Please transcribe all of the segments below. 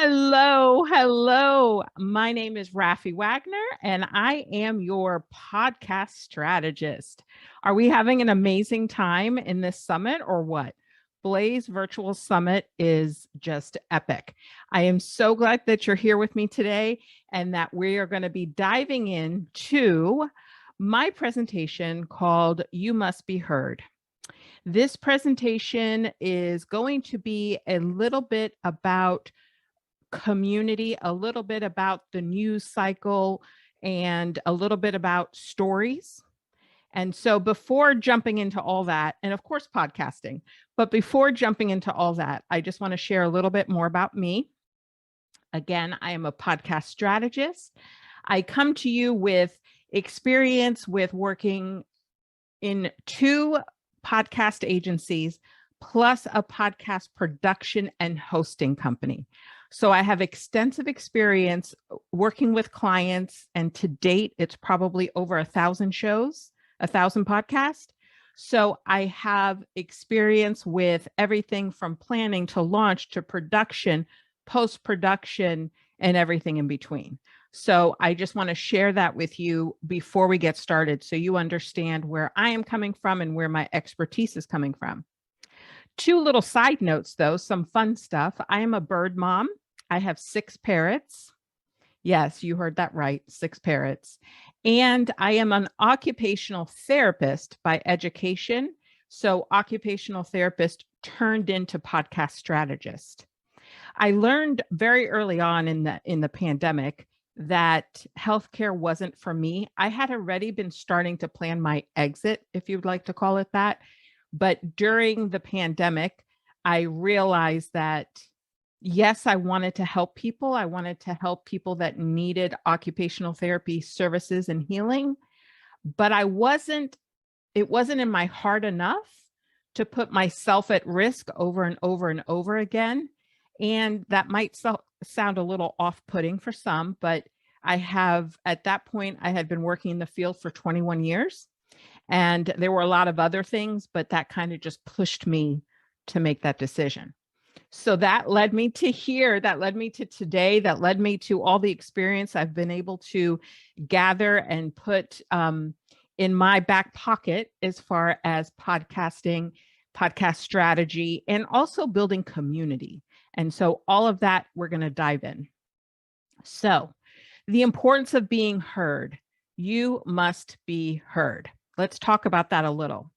Hello. My name is Raphie Wagner, and I am your podcast strategist. Are we having an amazing time in this summit or what? Blaze Virtual Summit is just epic. I am so glad that you're here with me today and that we are going to be diving into my presentation called You Must Be Heard. This presentation is going to be a little bit about community, a little bit about the news cycle, and a little bit about stories. And so before jumping into all that, and of course, podcasting, but before jumping into all that, I just want to share a little bit more about me. Again, I am a podcast strategist. I come to you with experience with working in 2 podcast agencies, plus a podcast production and hosting company. So I have extensive experience working with clients, and to date, it's probably over 1,000 shows, 1,000 podcasts. So I have experience with everything from planning to launch to production, post-production, and everything in between. So I just want to share that with you before we get started so you understand where I am coming from and where my expertise is coming from. 2 little side notes, though, some fun stuff. I am a bird mom. I have 6 parrots. Yes, you heard that right, 6 parrots. And I am an occupational therapist by education. So occupational therapist turned into podcast strategist. I learned very early on in the pandemic that healthcare wasn't for me. I had already been starting to plan my exit, if you'd like to call it that. But during the pandemic, I realized that, yes, I wanted to help people. I wanted to help people that needed occupational therapy services and healing, but it wasn't in my heart enough to put myself at risk over and over and over again. And that might sound a little off-putting for some, but at that point, I had been working in the field for 21 years. And there were a lot of other things, but that kind of just pushed me to make that decision. So that led me to here, that led me to today, that led me to all the experience I've been able to gather and put in my back pocket as far as podcasting, podcast strategy, and also building community. And so all of that, we're going to dive in. So the importance of being heard. You must be heard. Let's talk about that a little.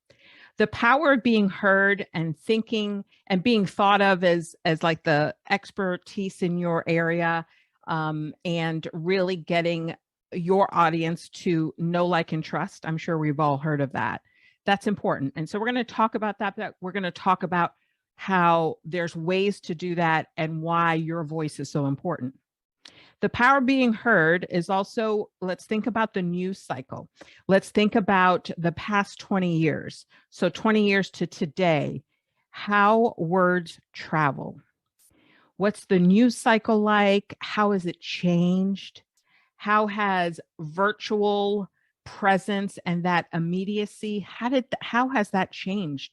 The power of being heard and thinking and being thought of as like the expertise in your area, and really getting your audience to know, like, and trust. I'm sure we've all heard of that. That's important. And so we're going to talk about that. We're going to talk about how there's ways to do that and why your voice is so important. The power of being heard is also, let's think about the news cycle. Let's think about the past 20 years. So 20 years to today, how words travel. What's the news cycle like? How has it changed? How has virtual presence and that immediacy, how has that changed?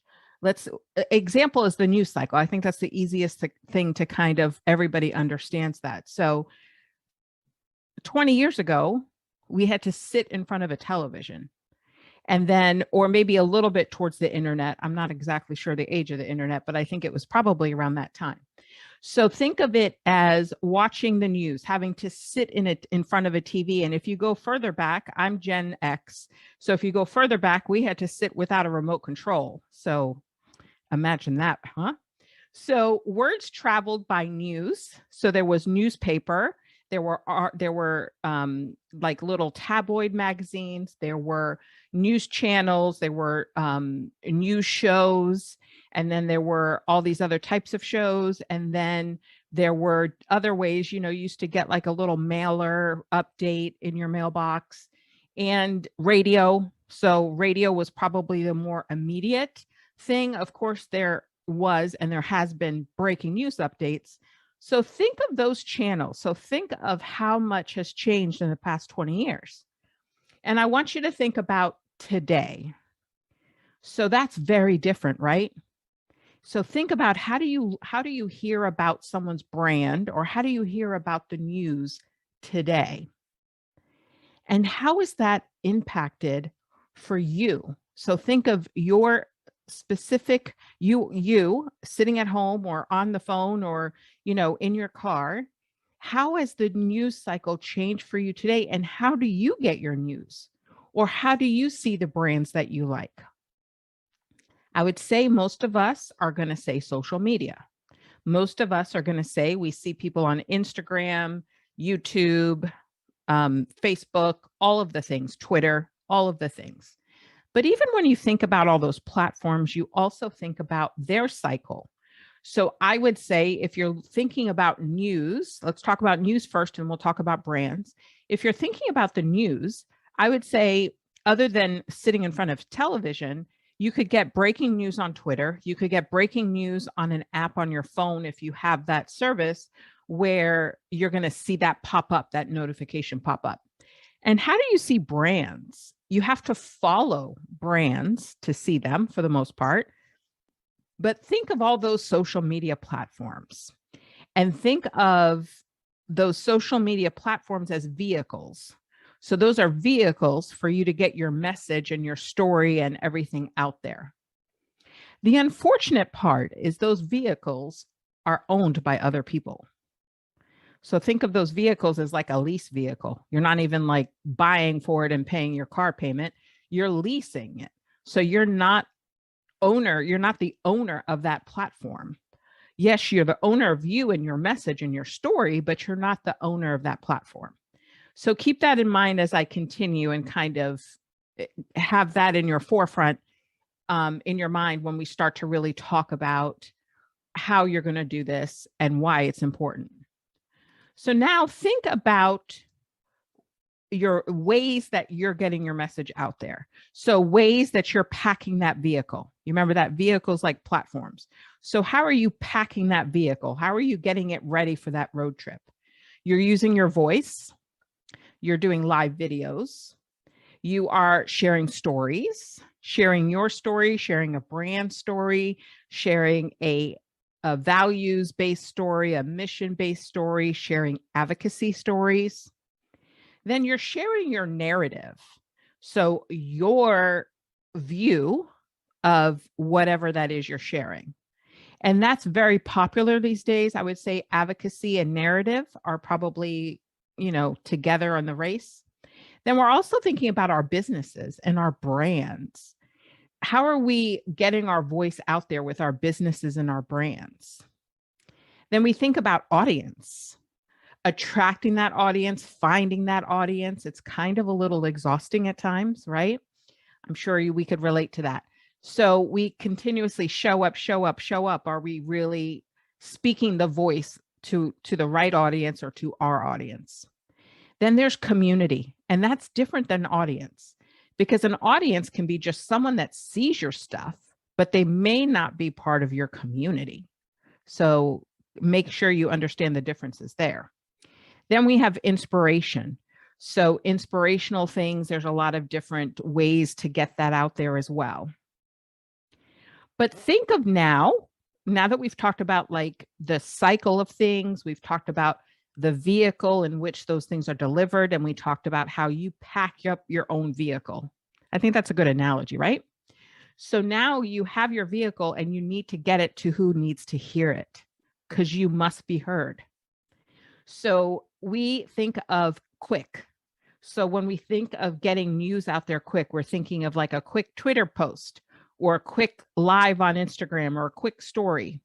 Example is the news cycle. I think that's the easiest thing to kind of, everybody understands that. So 20 years ago, we had to sit in front of a television, and then, or maybe a little bit towards the internet. I'm not exactly sure the age of the internet, but I think it was probably around that time. So think of it as watching the news, having to sit in front of a TV. And if you go further back, I'm Gen X. So if you go further back, we had to sit without a remote control. So imagine that, huh? So words traveled by news. So there was newspaper. There were like little tabloid magazines. There were news channels. There were news shows. And then there were all these other types of shows. And then there were other ways, you used to get like a little mailer update in your mailbox, and radio. So radio was probably the more immediate thing. Of course, there was, and there has been, breaking news updates. So think of those channels. So think of how much has changed in the past 20 years. And I want you to think about today. So that's very different, right? So think about how do you hear about someone's brand, or how do you hear about the news today? And how is that impacted for you? So think of your specific you sitting at home or on the phone or in your car. How has the news cycle changed for you today, and how do you get your news? Or how do you see the brands that you like? I would say most of us are going to say social media. Most of us are going to say we see people on Instagram, YouTube, Facebook, all of the things, Twitter, all of the things. But even when you think about all those platforms, you also think about their cycle. So I would say if you're thinking about news, let's talk about news first and we'll talk about brands. If you're thinking about the news, I would say, other than sitting in front of television, you could get breaking news on Twitter. You could get breaking news on an app on your phone if you have that service, where you're going to see that pop up, that notification pop up. And how do you see brands? You have to follow brands to see them for the most part. But think of all those social media platforms and think of those social media platforms as vehicles. So those are vehicles for you to get your message and your story and everything out there. The unfortunate part is those vehicles are owned by other people. So think of those vehicles as like a lease vehicle. You're not even like buying for it and paying your car payment. You're leasing it. So you're not the owner of that platform. Yes, you're the owner of you and your message and your story, but you're not the owner of that platform. So keep that in mind as I continue and kind of have that in your forefront, in your mind, when we start to really talk about how you're going to do this and why it's important. So now think about your ways that you're getting your message out there. So ways that you're packing that vehicle. You remember that vehicle's like platforms. So how are you packing that vehicle? How are you getting it ready for that road trip? You're using your voice. You're doing live videos. You are sharing stories, sharing your story, sharing a brand story, sharing a values-based story, a mission-based story, sharing advocacy stories. Then you're sharing your narrative. So your view of whatever that is you're sharing. And that's very popular these days. I would say advocacy and narrative are probably, together on the race. Then we're also thinking about our businesses and our brands. How are we getting our voice out there with our businesses and our brands? Then we think about audience, attracting that audience, finding that audience. It's kind of a little exhausting at times, right? I'm sure we could relate to that. So we continuously show up. Are we really speaking the voice to the right audience or to our audience? Then there's community, and that's different than audience, because an audience can be just someone that sees your stuff, but they may not be part of your community. So make sure you understand the differences there. Then we have inspiration. So inspirational things, there's a lot of different ways to get that out there as well. But think of now that we've talked about like the cycle of things, we've talked about the vehicle in which those things are delivered, and we talked about how you pack up your own vehicle. I think that's a good analogy, right? So now you have your vehicle and you need to get it to who needs to hear it, because you must be heard. So we think of quick. So when we think of getting news out there quick, we're thinking of like a quick Twitter post or a quick live on Instagram or a quick story.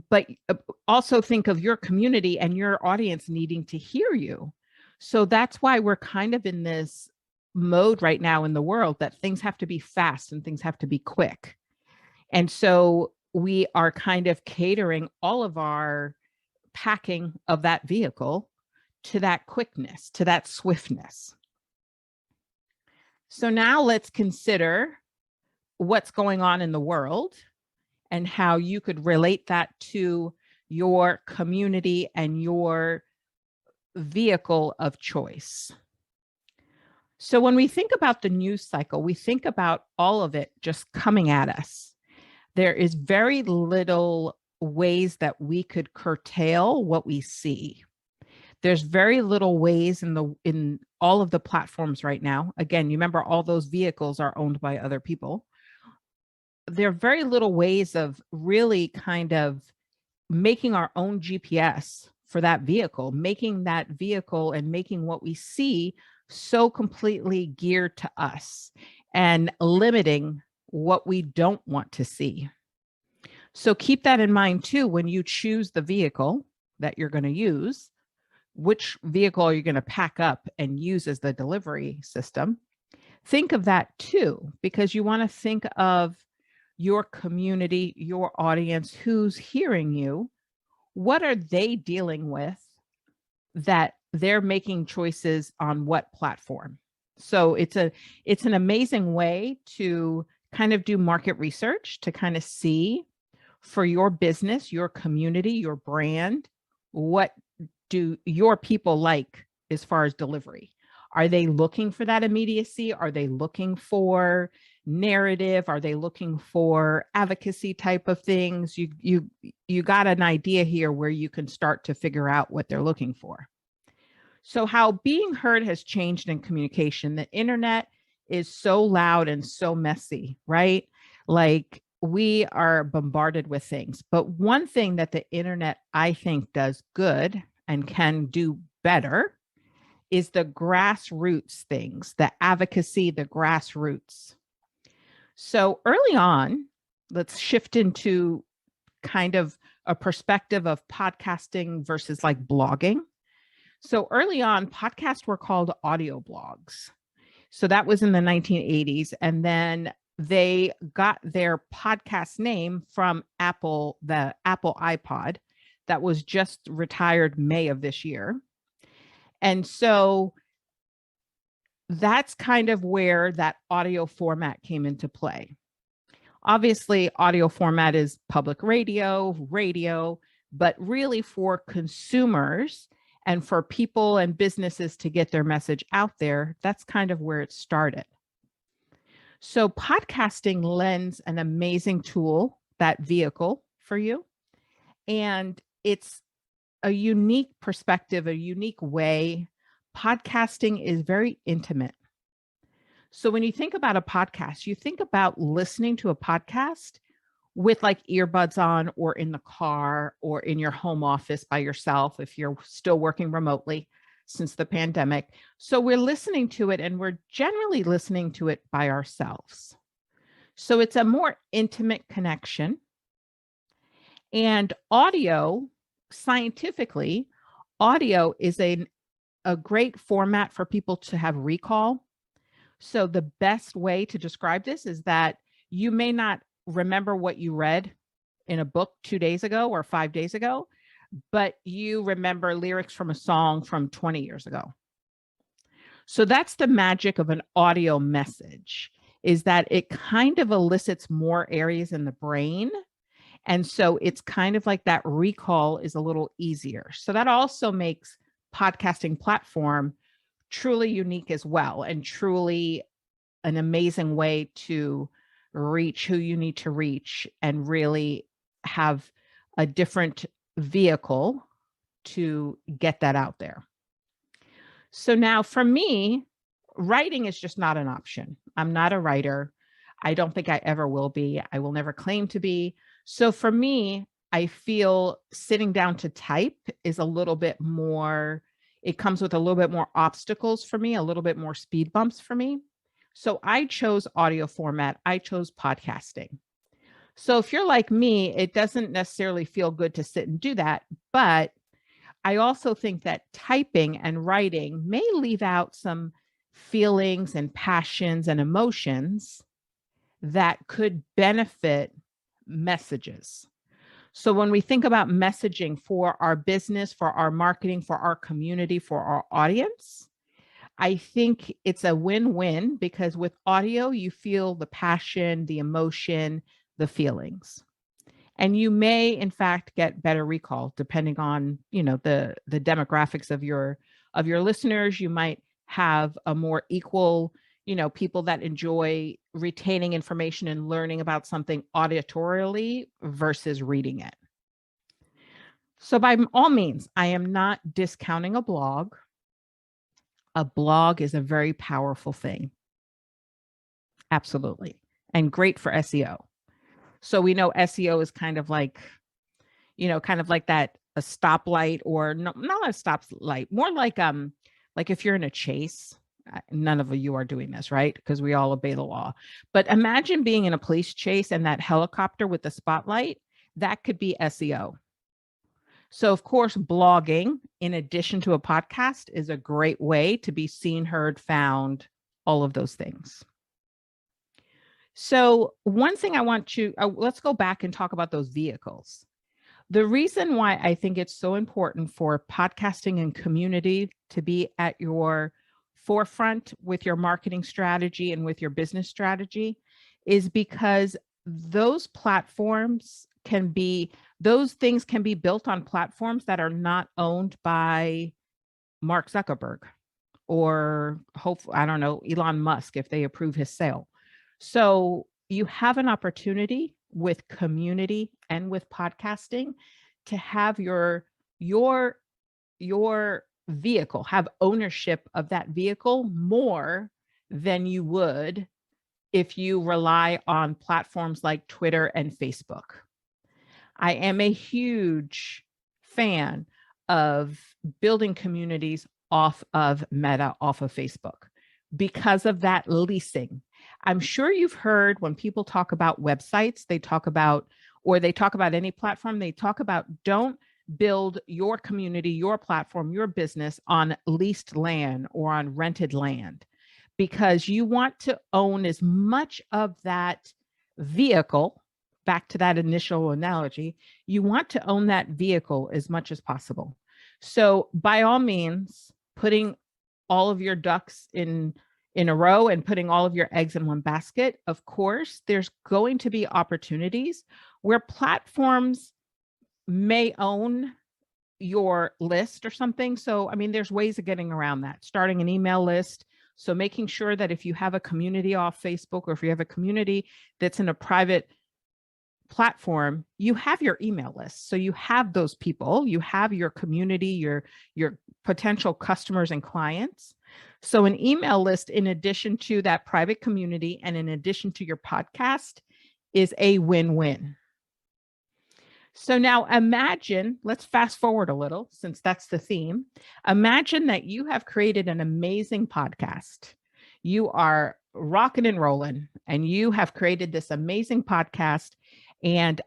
But also think of your community and your audience needing to hear you. So that's why we're kind of in this mode right now in the world that things have to be fast and things have to be quick. And so we are kind of catering all of our packing of that vehicle to that quickness, to that swiftness. So now let's consider what's going on in the world and how you could relate that to your community and your vehicle of choice. So when we think about the news cycle, we think about all of it just coming at us. there is very little ways that we could curtail what we see. There's very little ways in all of the platforms right now. Again, you remember all those vehicles are owned by other people. There are very little ways of really kind of making our own GPS for that vehicle, making that vehicle and making what we see so completely geared to us and limiting what we don't want to see. So keep that in mind too when you choose the vehicle that you're going to use. Which vehicle are you going to pack up and use as the delivery system? Think of that too, because you want to think of your community, your audience, who's hearing you. What are they dealing with that they're making choices on what platform? So it's an amazing way to kind of do market research to kind of see for your business, your community, your brand, what do your people like as far as delivery? Are they looking for that immediacy? Are they looking for narrative? Are they looking for advocacy type of things? You got an idea here where you can start to figure out what they're looking for. So how being heard has changed in communication. The internet is so loud and so messy, right? Like we are bombarded with things. But one thing that the internet, I think, does good and can do better is the grassroots things, the advocacy, the grassroots. So early on, let's shift into kind of a perspective of podcasting versus like blogging. So early on, podcasts were called audio blogs. So that was in the 1980s. And then they got their podcast name from Apple, the Apple iPod that was just retired May of this year. And so that's kind of where that audio format came into play. Obviously, audio format is public radio, but really for consumers and for people and businesses to get their message out there, that's kind of where it started. So podcasting lends an amazing tool, that vehicle for you. And it's a unique perspective, a unique way. Podcasting is very intimate. So when you think about a podcast, you think about listening to a podcast with like earbuds on or in the car or in your home office by yourself if you're still working remotely since the pandemic. So we're listening to it and we're generally listening to it by ourselves. So it's a more intimate connection. And audio, scientifically, audio is a great format for people to have recall. So the best way to describe this is that you may not remember what you read in a book 2 days ago or 5 days ago, but you remember lyrics from a song from 20 years ago. So that's the magic of an audio message, is that it kind of elicits more areas in the brain. And so it's kind of like that recall is a little easier. So that also makes podcasting platform truly unique as well, and truly an amazing way to reach who you need to reach and really have a different vehicle to get that out there. So now for me, writing is just not an option. I'm not a writer. I don't think I ever will be. I will never claim to be. So for me, I feel sitting down to type is a little bit more, it comes with a little bit more obstacles for me, a little bit more speed bumps for me. So I chose audio format. I chose podcasting. So if you're like me, it doesn't necessarily feel good to sit and do that. But I also think that typing and writing may leave out some feelings and passions and emotions that could benefit messages. So when we think about messaging for our business, for our marketing, for our community, for our audience, I think it's a win-win, because with audio, you feel the passion, the emotion, the feelings. And you may, in fact, get better recall depending on, the demographics of your listeners. You might have a more equal, people that enjoy retaining information and learning about something auditorially versus reading it. So by all means, I am not discounting a blog. A blog is a very powerful thing. Absolutely. And great for SEO. So we know SEO is kind of like that, a stoplight, or no, not a stoplight, more like if you're in a chase. None of you are doing this, right? Because we all obey the law. But imagine being in a police chase and that helicopter with the spotlight. That could be SEO. So, of course, blogging, in addition to a podcast, is a great way to be seen, heard, found, all of those things. So one thing I want to, let's go back and talk about those vehicles. The reason why I think it's so important for podcasting and community to be at your forefront with your marketing strategy and with your business strategy is because those things can be built on platforms that are not owned by Mark Zuckerberg or Elon Musk, if they approve his sale. So you have an opportunity with community and with podcasting to have your vehicle, have ownership of that vehicle more than you would if you rely on platforms like Twitter and Facebook. I am a huge fan of building communities off of Meta, off of Facebook, because of that leasing. I'm sure you've heard when people talk about websites, they talk about any platform, they talk about don't build your community, your platform, your business on leased land or on rented land, because you want to own as much of that vehicle. Back to that initial analogy, you want to own that vehicle as much as possible. So by all means, putting all of your ducks in a row and putting all of your eggs in one basket, of course, there's going to be opportunities where platforms may own your list or something. So, there's ways of getting around that, starting an email list. So making sure that if you have a community off Facebook, or if you have a community that's in a private platform, you have your email list. So you have those people, you have your community, your potential customers and clients. So an email list, in addition to that private community and in addition to your podcast, is a win-win. So now imagine, let's fast forward a little, since that's the theme. Imagine that you have created an amazing podcast. You are rocking and rolling, and you have created this amazing podcast, and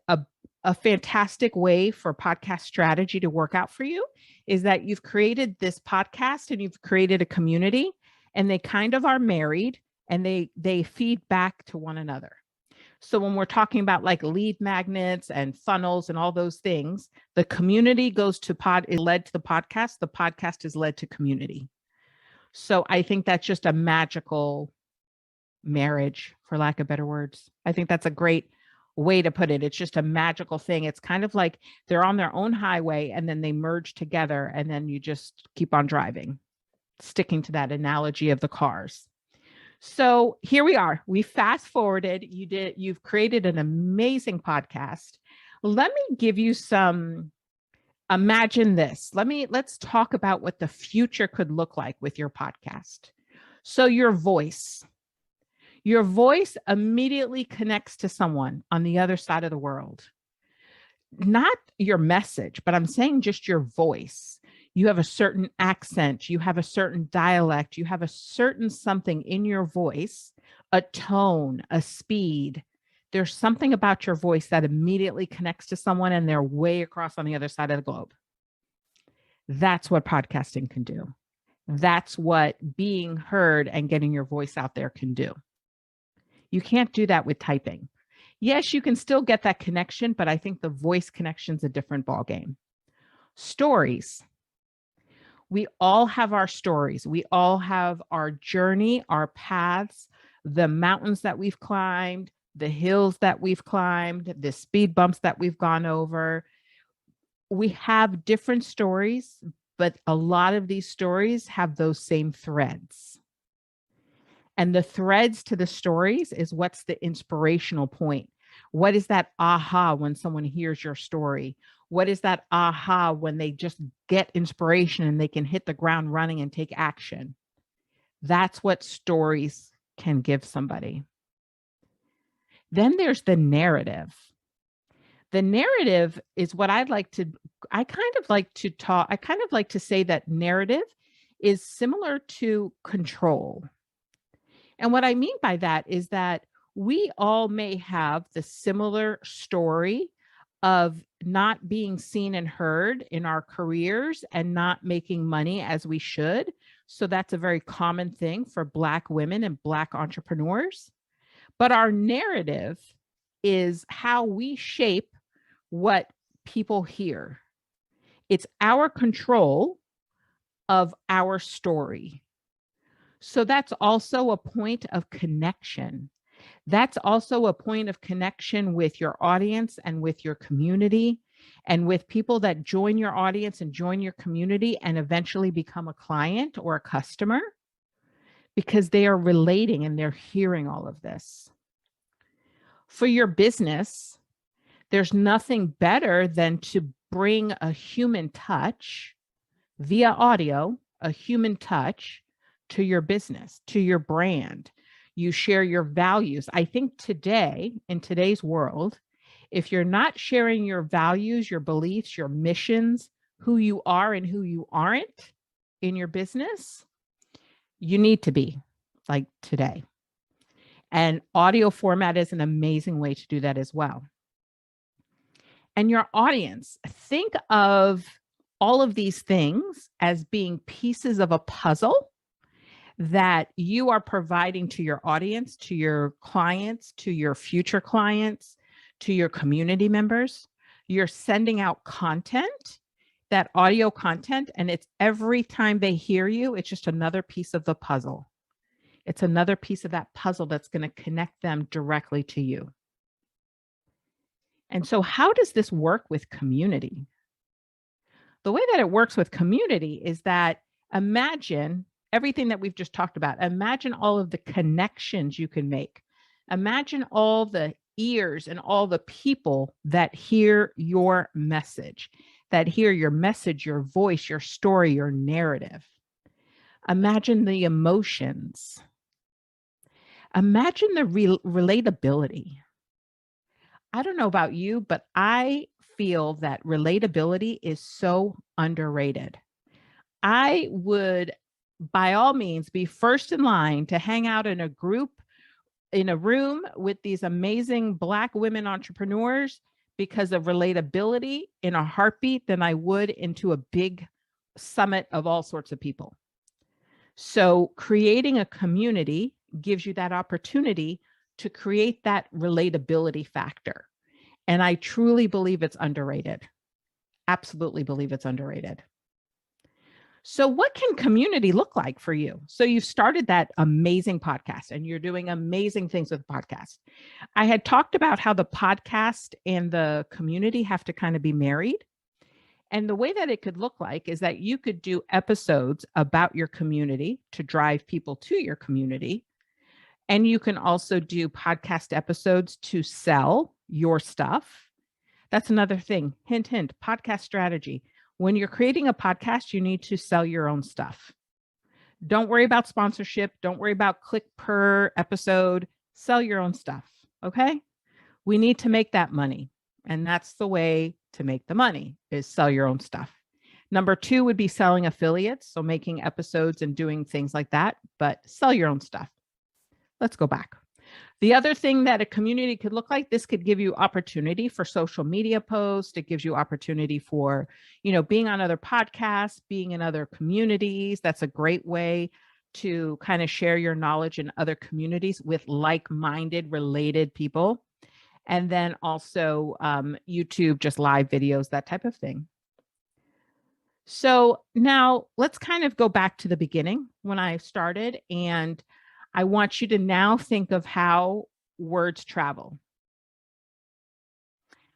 a fantastic way for podcast strategy to work out for you is that you've created this podcast and you've created a community, and they kind of are married, and they feed back to one another. So when we're talking about like lead magnets and funnels and all those things, the community is led to the podcast is led to community. So I think that's just a magical marriage, for lack of better words. I think that's a great way to put it. It's just a magical thing. It's kind of like they're on their own highway and then they merge together, and then you just keep on driving, sticking to that analogy of the cars. So here we are. We fast forwarded. You've created an amazing podcast. Let me give you imagine this. Let's talk about what the future could look like with your podcast. So your voice immediately connects to someone on the other side of the world. Not your message, but I'm saying just your voice. You have a certain accent, you have a certain dialect, you have a certain something in your voice, a tone, a speed. There's something about your voice that immediately connects to someone, and they're way across on the other side of the globe. That's what podcasting can do. That's what being heard and getting your voice out there can do. You can't do that with typing. Yes, you can still get that connection, but I think the voice connection is a different ballgame. Stories. We all have our stories. We all have our journey, our paths, the mountains that we've climbed, the hills that we've climbed, the speed bumps that we've gone over. We have different stories, but a lot of these stories have those same threads. And the threads to the stories is what's the inspirational point? What is that aha when someone hears your story? What is that aha when they just get inspiration and they can hit the ground running and take action? That's what stories can give somebody. Then there's the narrative. The narrative is what I kind of like to say that narrative is similar to control. And what I mean by that is that we all may have the similar story of not being seen and heard in our careers and not making money as we should. So that's a very common thing for Black women and Black entrepreneurs. But our narrative is how we shape what people hear. It's our control of our story. So that's also a point of connection. That's also a point of connection with your audience and with your community and with people that join your audience and join your community and eventually become a client or a customer because they are relating and they're hearing all of this. For your business, there's nothing better than to bring a human touch via audio, a human touch to your business, to your brand. You share your values. I think today, in today's world, if you're not sharing your values, your beliefs, your missions, who you are and who you aren't in your business, you need to be like today. And audio format is an amazing way to do that as well. And your audience, think of all of these things as being pieces of a puzzle that you are providing to your audience, to your clients, to your future clients, to your community members. You're sending out content, that audio content, and it's every time they hear you, it's just another piece of the puzzle. It's another piece of that puzzle that's going to connect them directly to you. And so how does this work with community? The way that it works with community is that imagine everything that we've just talked about. Imagine all of the connections you can make. Imagine all the ears and all the people that hear your message, your voice, your story, your narrative. Imagine the emotions. Imagine the relatability. I don't know about you, but I feel that relatability is so underrated. I would, by all means, be first in line to hang out in a group, in a room with these amazing Black women entrepreneurs because of relatability in a heartbeat than I would into a big summit of all sorts of people. So creating a community gives you that opportunity to create that relatability factor. And I truly believe it's underrated. Absolutely believe it's underrated. So what can community look like for you? So you've started that amazing podcast and you're doing amazing things with the podcast. I had talked about how the podcast and the community have to kind of be married. And the way that it could look like is that you could do episodes about your community to drive people to your community. And you can also do podcast episodes to sell your stuff. That's another thing. Hint, hint, podcast strategy. When you're creating a podcast, you need to sell your own stuff. Don't worry about sponsorship. Don't worry about click per episode. Sell your own stuff. Okay? We need to make that money. And that's the way to make the money is sell your own stuff. Number 2 would be selling affiliates. So making episodes and doing things like that, but sell your own stuff. Let's go back. The other thing that a community could look like, this could give you opportunity for social media posts. It gives you opportunity for, being on other podcasts, being in other communities. That's a great way to kind of share your knowledge in other communities with like-minded, related people. And then also YouTube, just live videos, that type of thing. So now let's kind of go back to the beginning when I started, and I want you to now think of how words travel.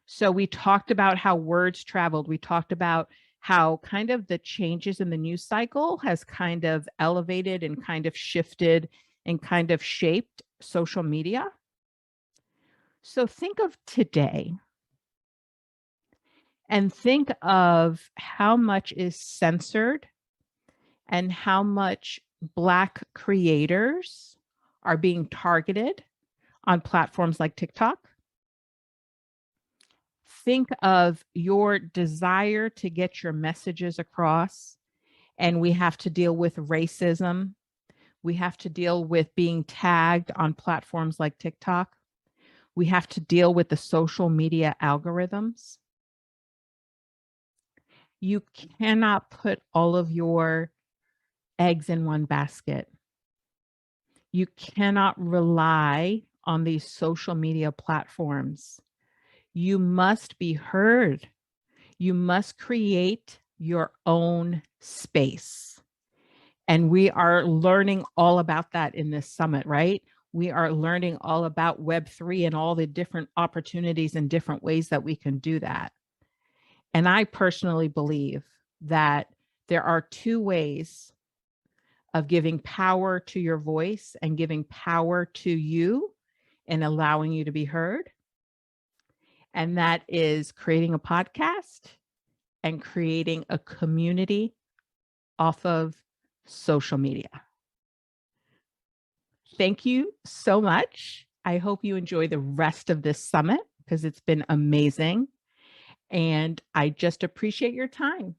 So we talked about how words traveled. We talked about how kind of the changes in the news cycle has kind of elevated and kind of shifted and kind of shaped social media. So think of today and think of how much is censored and how much Black creators are being targeted on platforms like TikTok. Think of your desire to get your messages across, and we have to deal with racism. We have to deal with being tagged on platforms like TikTok. We have to deal with the social media algorithms. You cannot put all of your eggs in one basket. You cannot rely on these social media platforms. You must be heard. You must create your own space. And we are learning all about that in this summit, right? We are learning all about Web3 and all the different opportunities and different ways that we can do that. And I personally believe that there are two ways of giving power to your voice and giving power to you and allowing you to be heard. And that is creating a podcast and creating a community off of social media. Thank you so much. I hope you enjoy the rest of this summit because it's been amazing. And I just appreciate your time.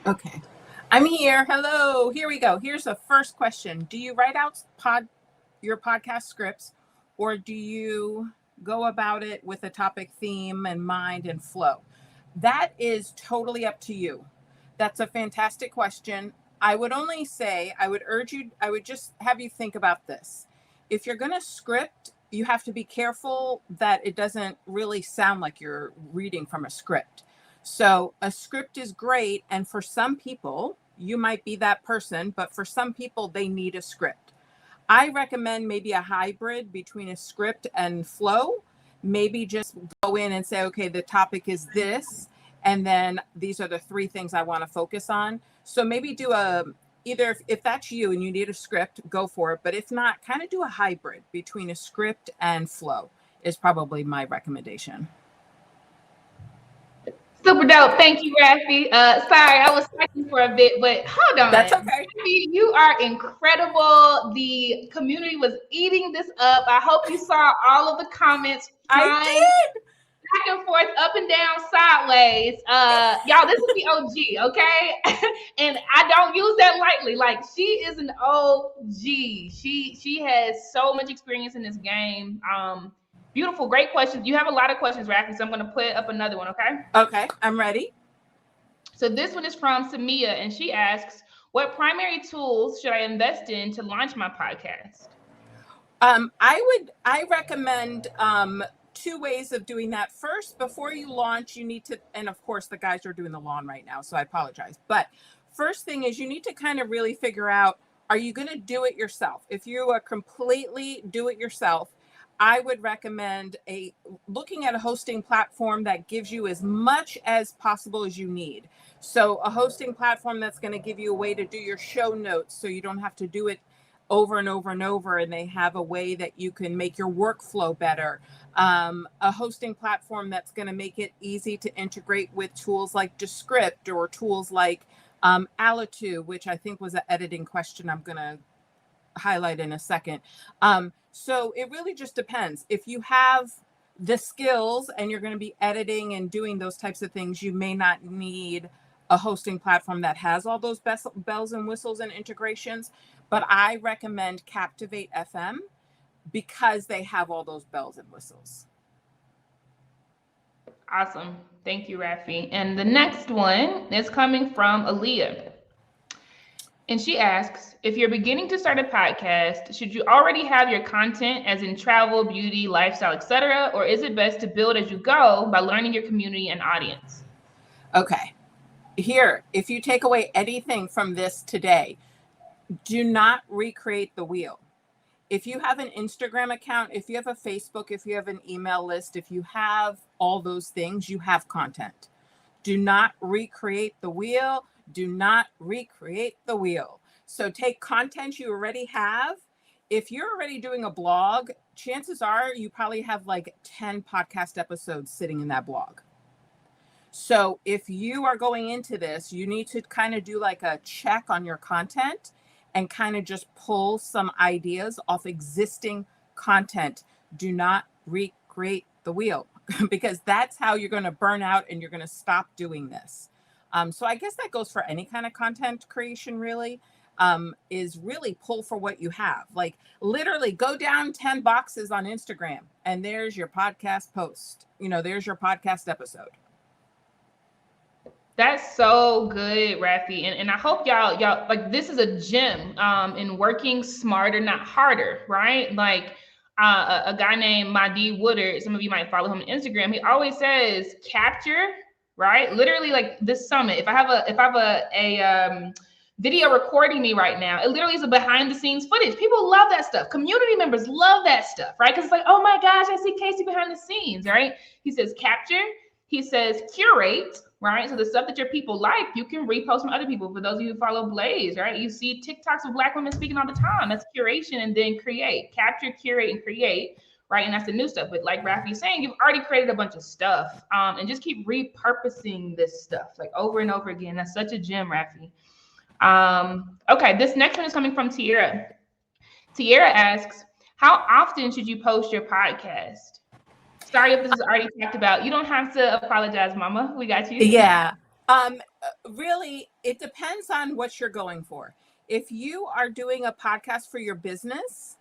Okay. I'm here. Hello. Here we go. Here's the first question. Do you write out your podcast scripts, or do you go about it with a topic, theme, and mind and flow? That is totally up to you. That's a fantastic question. I would only say, I would just have you think about this. If you're going to script, you have to be careful that it doesn't really sound like you're reading from a script. So a script is great. And for some people, you might be that person, but for some people, they need a script. I recommend maybe a hybrid between a script and flow. Maybe just go in and say, okay, the topic is this, and then these are the three things I want to focus on. So maybe do either if that's you and you need a script, go for it. But if not, kind of do a hybrid between a script and flow is probably my recommendation. Super dope. Thank you, Raphie. Sorry, I was talking for a bit, but hold on. That's okay. Raphie, you are incredible. The community was eating this up. I hope you saw all of the comments. I did. Back and forth, up and down, sideways. Y'all, this is the OG, okay? And I don't use that lightly. Like, she is an OG. She has so much experience in this game. Beautiful, great questions. You have a lot of questions, Raphie, so I'm going to put up another one, okay? Okay, I'm ready. So this one is from Samia, and she asks, what primary tools should I invest in to launch my podcast? I recommend two ways of doing that. First, before you launch, you need to, and of course the guys are doing the lawn right now, so I apologize. But first thing is you need to kind of really figure out, are you going to do it yourself? If you are completely do it yourself, I would recommend looking at a hosting platform that gives you as much as possible as you need. So a hosting platform that's going to give you a way to do your show notes so you don't have to do it over and over and over, and they have a way that you can make your workflow better. A hosting platform that's going to make it easy to integrate with tools like Descript or tools like Alitu, which I think was an editing question I'm going to highlight in a second. So it really just depends. If you have the skills and you're going to be editing and doing those types of things, you may not need a hosting platform that has all those bells and whistles and integrations, but I recommend Captivate FM because they have all those bells and whistles. Awesome. Thank you, Raphie. And the next one is coming from Aaliyah. And she asks, if you're beginning to start a podcast, should you already have your content as in travel, beauty, lifestyle, etc., or is it best to build as you go by learning your community and audience? Okay. Here, if you take away anything from this today, do not recreate the wheel. If you have an Instagram account, if you have a Facebook, if you have an email list, if you have all those things, you have content. Do not recreate the wheel. Do not recreate the wheel. So take content you already have. If you're already doing a blog, chances are you probably have like 10 podcast episodes sitting in that blog. So if you are going into this, you need to kind of do like a check on your content and kind of just pull some ideas off existing content. Do not recreate the wheel because that's how you're going to burn out and you're going to stop doing this. So I guess that goes for any kind of content creation, really, is really pull for what you have. Like literally go down 10 boxes on Instagram and there's your podcast post. There's your podcast episode. That's so good, Raphie. And I hope y'all like this is a gem in working smarter, not harder, right? Like a guy named Mahdi Woodard, some of you might follow him on Instagram. He always says capture, right? Literally like this summit. If I have a video recording me right now, it literally is a behind the scenes footage. People love that stuff. Community members love that stuff, right? Because it's like, oh my gosh, I see Casey behind the scenes, right? He says capture. He says curate, right? So the stuff that your people like, you can repost from other people. For those of you who follow Blaze, right? You see TikToks of Black women speaking all the time. That's curation. And then create, capture, curate, and create, right? And that's the new stuff. But like Raphie's saying, you've already created a bunch of stuff, and just keep repurposing this stuff like over and over again. That's such a gem, Raphie. Okay, this next one is coming from Tierra. Tierra asks, how often should you post your podcast? Sorry if this is already talked about. You don't have to apologize, Mama. We got you. Yeah. Really, it depends on what you're going for. If you are doing a podcast for your business,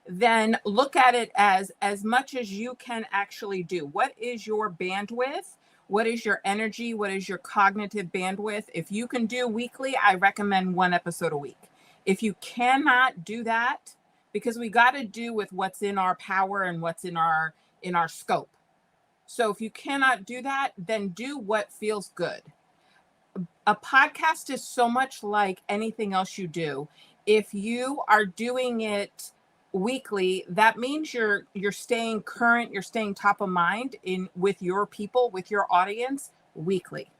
then look at it as much as you can actually do. What is your bandwidth? What is your energy? What is your cognitive bandwidth? If you can do weekly, I recommend 1 episode a week. If you cannot do that, because we got to do with what's in our power and what's in our scope. So if you cannot do that, then do what feels good. A podcast is so much like anything else you do. If you are doing it weekly, that means you're staying current, you're staying top of mind with your people, with your audience weekly.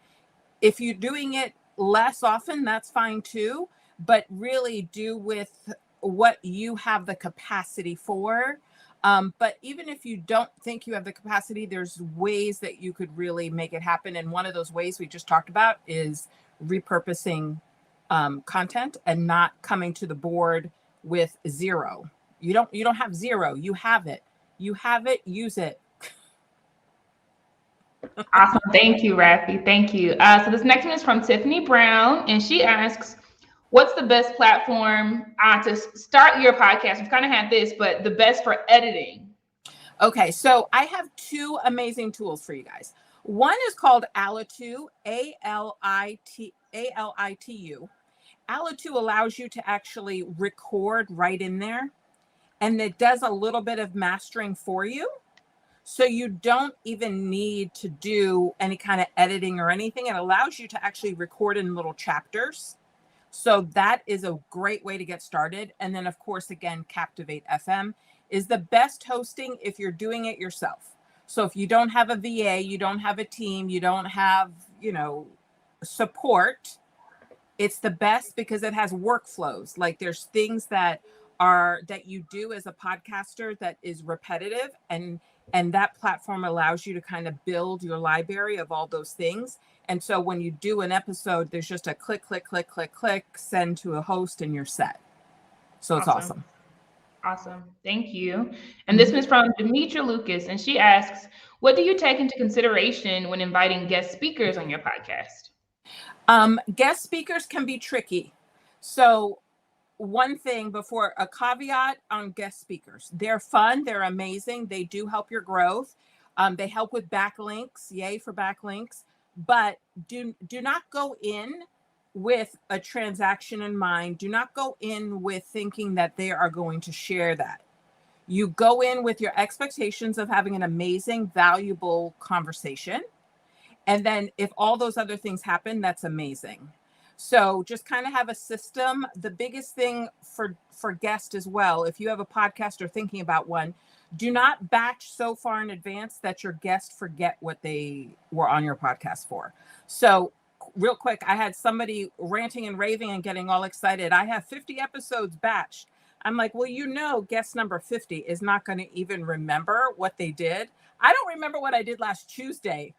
If you're doing it less often, that's fine too, but really do with what you have the capacity for. But even if you don't think you have the capacity, there's ways that you could really make it happen. And one of those ways we just talked about is repurposing content and not coming to the board with zero. You don't have zero. You have it. You have it. Use it. Awesome. Thank you, Raphie. Thank you. So this next one is from Tiffany Brown, and she asks, what's the best platform to start your podcast? We've kind of had this, but the best for editing. Okay, so I have 2 amazing tools for you guys. One is called Alitu, Alitu. Alitu allows you to actually record right in there, and it does a little bit of mastering for you. So you don't even need to do any kind of editing or anything. It allows you to actually record in little chapters. So that is a great way to get started. And then, of course, again, Captivate FM is the best hosting if you're doing it yourself. So if you don't have a VA, you don't have a team, you don't have, support, it's the best because it has workflows. Like there's things that you do as a podcaster that is repetitive, and that platform allows you to kind of build your library of all those things. And so when you do an episode, there's just a click, click, click, click, click, send to a host, and you're set. So it's awesome. Awesome. Thank you. And this is from Demetra Lucas, and she asks, what do you take into consideration when inviting guest speakers on your podcast? Guest speakers can be tricky. So one thing before, a caveat on guest speakers: they're fun, they're amazing, they do help your growth. They help with backlinks, yay for backlinks, but do not go in with a transaction in mind. Do not go in with thinking that they are going to share that. You go in with your expectations of having an amazing, valuable conversation. And then if all those other things happen, that's amazing. So just kind of have a system. The biggest thing for guests as well, if you have a podcast or thinking about one, do not batch so far in advance that your guests forget what they were on your podcast for. So real quick, I had somebody ranting and raving and getting all excited. I have 50 episodes batched. I'm like, well, guest number 50 is not going to even remember what they did. I don't remember what I did last Tuesday.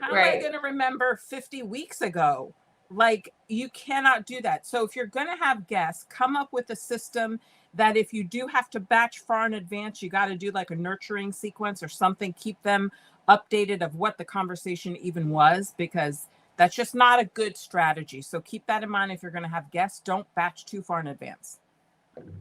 How am I going to remember 50 weeks ago? Like, you cannot do that. So if you're going to have guests, come up with a system that if you do have to batch far in advance, you got to do like a nurturing sequence or something. Keep them updated of what the conversation even was, because that's just not a good strategy. So keep that in mind. If you're going to have guests, don't batch too far in advance.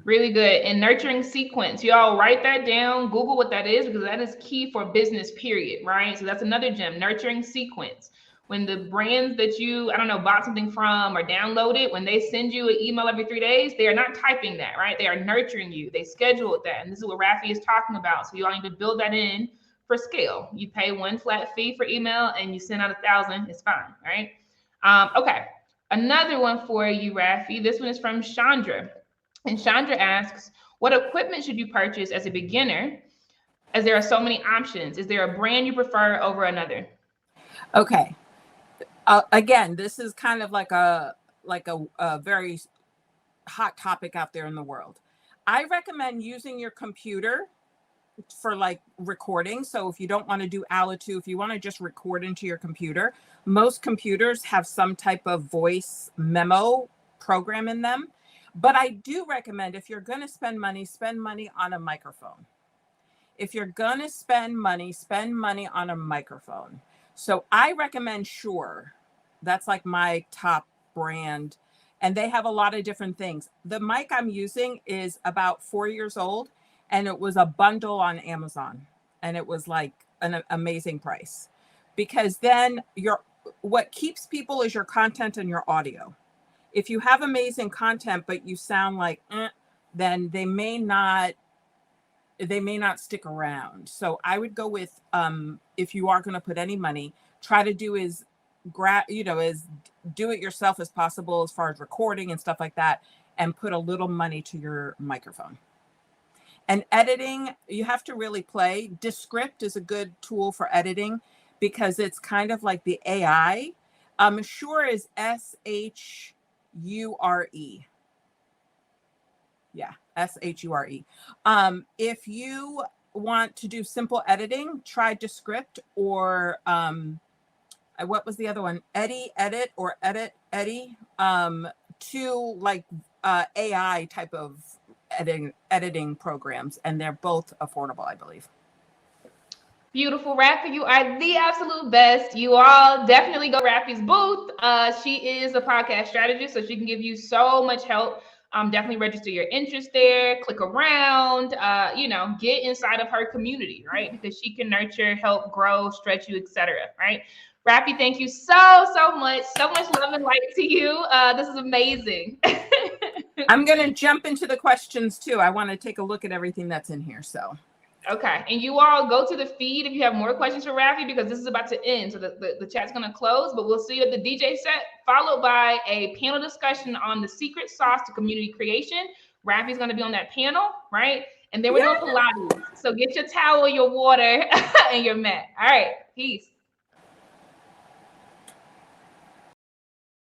Really good. And nurturing sequence, y'all write that down, Google what that is, because that is key for business, period, right? So that's another gem, nurturing sequence. When the brands that you, bought something from or downloaded, when they send you an email every 3 days, they are not typing that, right? They are nurturing you. They scheduled that. And this is what Raphie is talking about. So you all need to build that in for scale. You pay one flat fee for email and you send out 1,000, it's fine, right? Okay. Another one for you, Raphie. This one is from Chandra. And Chandra asks, what equipment should you purchase as a beginner, as there are so many options? Is there a brand you prefer over another? Okay. Again, this is kind of like a very hot topic out there in the world. I recommend using your computer for like recording. So if you don't want to do Alitu, if you want to just record into your computer, most computers have some type of voice memo program in them. But I do recommend, if you're going to spend money on a microphone. If you're going to spend money on a microphone. So I recommend Shure. That's like my top brand. And they have a lot of different things. The mic I'm using is about 4 years old, and it was a bundle on Amazon. And it was like an amazing price. Because then what keeps people is your content and your audio. If you have amazing content, but you sound like, then they may not stick around. So I would go with, if you are going to put any money, try to do as do it yourself as possible as far as recording and stuff like that, and put a little money to your microphone. And editing, you have to really play. Descript is a good tool for editing because it's kind of like the AI. Shure is SHURE. Yeah, SHURE. If you want to do simple editing, try Descript or what was the other one? Edit. Two like AI type of editing programs, and they're both affordable, I believe. Beautiful, Raphie. You are the absolute best. You all definitely go to Raphie's booth. She is a podcast strategist, so she can give you so much help. Definitely register your interest there, click around, get inside of her community, right? Because she can nurture, help grow, stretch you, etc. Right? Raphie, thank you so much. So much love and light to you. This is amazing. I'm going to jump into the questions too. I want to take a look at everything that's in here. So. Okay. And you all go to the feed if you have more questions for Raphie, because this is about to end. So the chat's going to close, but we'll see you at the DJ set, followed by a panel discussion on the secret sauce to community creation. Raphie's going to be on that panel, right? And then we're doing Pilates. So get your towel, your water, and your mat. All right. Peace.